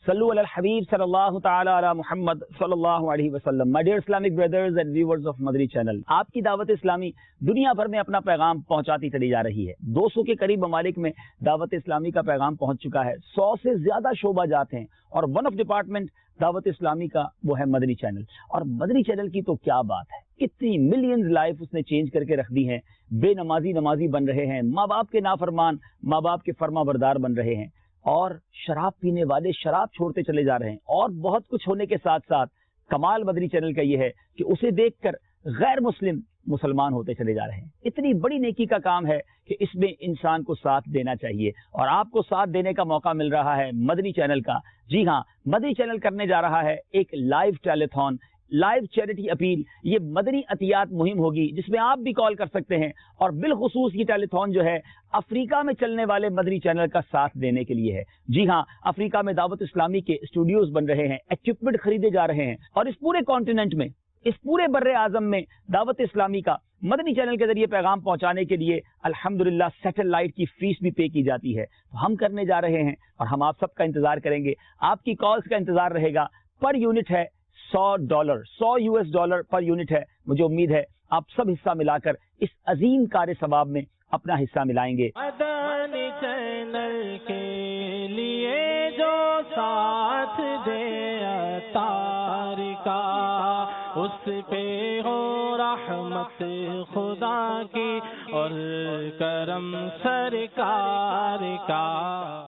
Sallu ala al-Habib sallallahu ta'ala ala Muhammad sallallahu alaihi wasallam. My dear Islamic brothers and viewers of Madani channel. आपकी दावत इस्लामी दुनिया भर में अपना पैगाम पहुंचाती चली जा रही है। 200 के करीब ममालिक में दावत इस्लामी का पैगाम पहुंच चुका है। 100 से ज्यादा शोबा जाते हैं और one of department Dawat Islami का वो है मदनी चैनल। और मदनी चैनल की तो क्या बात है, कितनी मिलियंस लाइफ उसने चेंज करके रख दी है। बेनमाजी नमाजी बन रहे हैं, माँ बाप के नाफरमान माँ बाप के फर्मा बरदार बन रहे हैं, और शराब पीने वाले शराब छोड़ते चले जा रहे हैं। और बहुत कुछ होने के साथ साथ कमाल मदनी चैनल का ये है कि उसे देखकर गैर मुस्लिम मुसलमान होते चले जा रहे हैं। इतनी बड़ी नेकी का काम है कि इसमें इंसान को साथ देना चाहिए, और आपको साथ देने का मौका मिल रहा है मदनी चैनल का। जी हाँ, मदनी चैनल करने जा रहा है एक live telethon, live charity appeal. ये मदनी अतियात मुहिम होगी जिसमें आप भी कॉल कर सकते हैं, और बिलखुसूस ये टेलीथॉन जो है अफ्रीका में चलने वाले मदनी चैनल का साथ देने के लिए है। जी हाँ, अफ्रीका में दावत इस्लामी के स्टूडियोज बन रहे हैं, इक्विपमेंट खरीदे जा रहे हैं, और इस पूरे कॉन्टिनेंट में, इस पूरे बर्रे आजम में दावत इस्लामी का मदनी चैनल के जरिए पैगाम पहुंचाने के लिए अल्हम्दुलिल्लाह सैटेलाइट की फीस भी पे की जाती है। तो हम करने जा रहे हैं और हम आप सबका इंतजार करेंगे, आपकी कॉल्स का इंतजार रहेगा। पर यूनिट है $100, $100 पर यूनिट है। मुझे उम्मीद है आप सब हिस्सा मिलाकर इस अजीम कार्य सवाब में अपना हिस्सा मिलाएंगे। मदनी चैनल के लिए जो साथ दे अतार का, उस पे हो रहमत खुदा की और करम सरकार का।